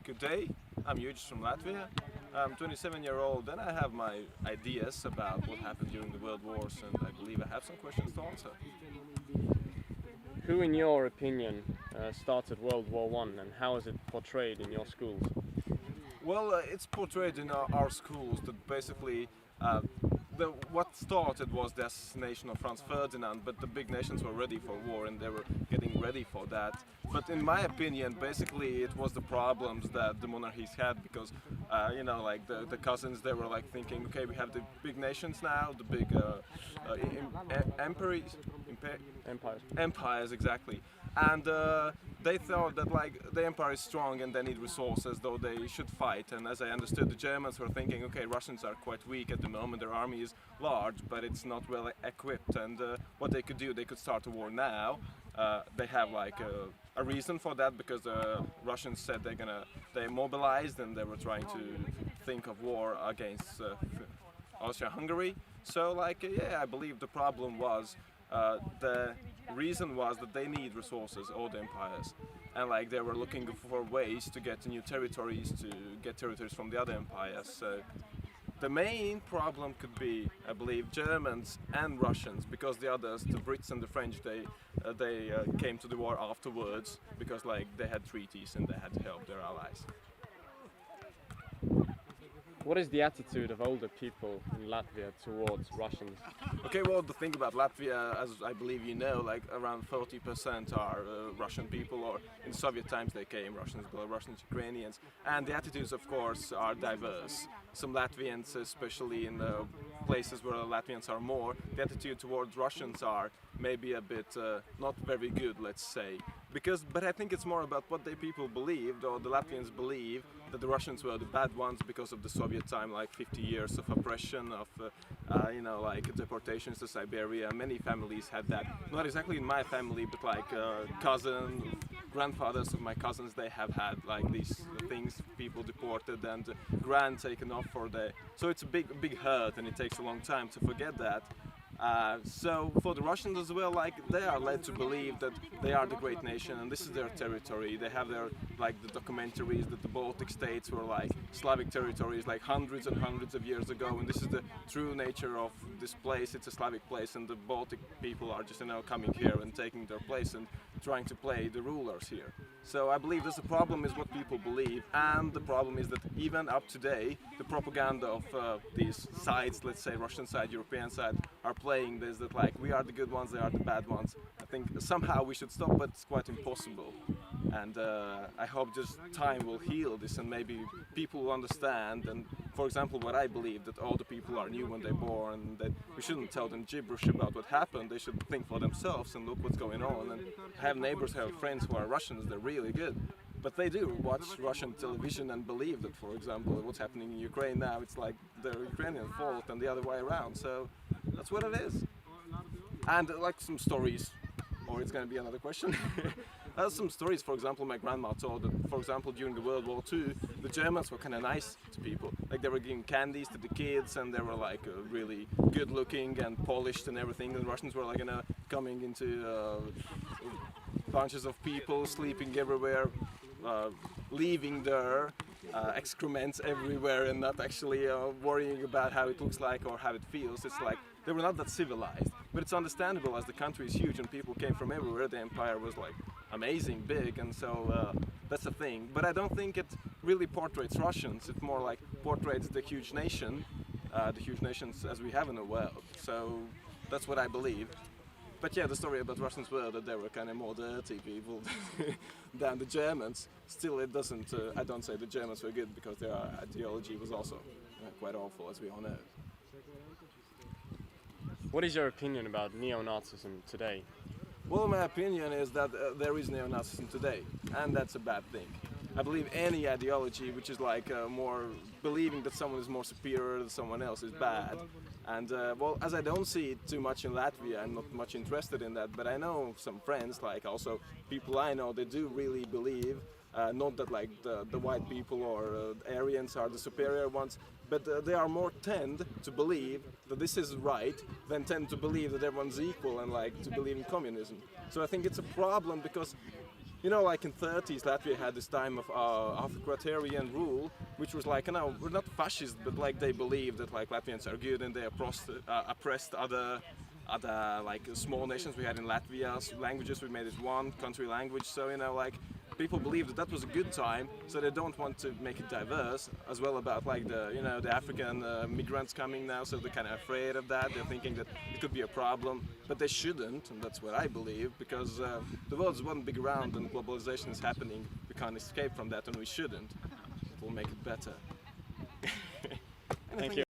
Good day, I'm Ugis from Latvia. I'm 27-year-old and I have my ideas about what happened during the World Wars, and I believe I have some questions to answer. Who, in your opinion, started World War One, and how is it portrayed in your schools? Well, it's portrayed in our schools that basically what started was the assassination of Franz Ferdinand, but the big nations were ready for war and they were getting ready for that. But in my opinion, basically it was the problems that the monarchies had because, like the cousins, they were like thinking, okay, we have the big nations now, the big empires, exactly. And they thought that like the empire is strong and they need resources, though they should fight. And as I understood, the Germans were thinking, okay, Russians are quite weak at the moment, their army is large, but it's not well equipped. And what they could do, they could start a war now. They have like a reason for that because the Russians said they mobilized and they were trying to think of war against Austria-Hungary. So I believe the problem was the reason was that they need resources, all the empires, and like they were looking for ways to get new territories, to get territories from the other empires. So the main problem could be, I believe, Germans and Russians, because the others, the Brits and the French, they came to the war afterwards because like they had treaties and they had to help their allies. What is the attitude of older people in Latvia towards Russians? Okay, well, the thing about Latvia, as I believe you know, like around 30% are Russian people, or in Soviet times they came Russians, Belarusians, Ukrainians, and the attitudes, of course, are diverse. Some Latvians, especially in the places where Latvians are more, the attitude towards Russians are maybe a bit not very good, let's say. But I think it's more about what the people believed, or the Latvians believe, that the Russians were the bad ones because of the Soviet time, like 50 years of oppression, of like deportations to Siberia. Many families had that. Not exactly in my family, but like grandfathers of my cousins, they have had like these things, people deported and grand taken off for the. So it's a big hurt, and it takes a long time to forget that. So for the Russians as well, like they are led to believe that they are the great nation and this is their territory. They have their like the documentaries that the Baltic states were like Slavic territories like hundreds and hundreds of years ago, and this is the true nature of this place. It's a Slavic place, and the Baltic people are just coming here and taking their place and trying to play the rulers here. So I believe the problem is what people believe, and the problem is that even up today, the propaganda of these sides, let's say Russian side, European side, are playing this, that like we are the good ones, they are the bad ones. I think somehow we should stop, but it's quite impossible. And I hope just time will heal this, and maybe people will understand. And for example, what I believe, that all the people are new when they're born, and that we shouldn't tell them gibberish about what happened. They should think for themselves and look what's going on. And have neighbors, have friends who are Russians, they're really good. But they do watch Russian television and believe that, for example, what's happening in Ukraine now, it's like the Ukrainian fault and the other way around. So that's what it is. And like some stories, or it's going to be another question. Some stories, for example, my grandma told that, for example, during the World War II, the Germans were kind of nice to people. Like they were giving candies to the kids, and they were like really good looking and polished and everything. And the Russians were like coming into bunches of people, sleeping everywhere, leaving their excrements everywhere, and not actually worrying about how it looks like or how it feels. It's like they were not that civilized. But it's understandable, as the country is huge and people came from everywhere. The empire was like amazing, big, and so that's the thing. But I don't think it really portrays Russians. It more like portrays the huge nations as we have in the world. So that's what I believe. But yeah, the story about Russians were that they were kind of more dirty people than the Germans. Still, it doesn't. I don't say the Germans were good, because their ideology was also quite awful, as we all know. What is your opinion about neo-Nazism today? Well, my opinion is that there is neo-Nazism today, and that's a bad thing. I believe any ideology which is like more believing that someone is more superior than someone else is bad. And well, as I don't see it too much in Latvia, I'm not much interested in that, but I know some friends, like also people I know, they do really believe, not that like the white people or Aryans are the superior ones, but they are more tend to believe that this is right than tend to believe that everyone's equal and like to believe in communism. So I think it's a problem because you know, like in 30s, Latvia had this time of authoritarian rule, which was like, you know, we're not fascist, but like they believed that like Latvians are good and they oppressed other like small nations we had in Latvia. So languages, we made it one country language. So you know, like people believed that that was a good time, so they don't want to make it diverse as well about like the, you know, the African migrants coming now, so they're kind of afraid of that. They're thinking that it could be a problem, but they shouldn't, and that's what I believe, because the world's one big round and globalization is happening. We can't escape from that, and we shouldn't. It will make it better. Thank you.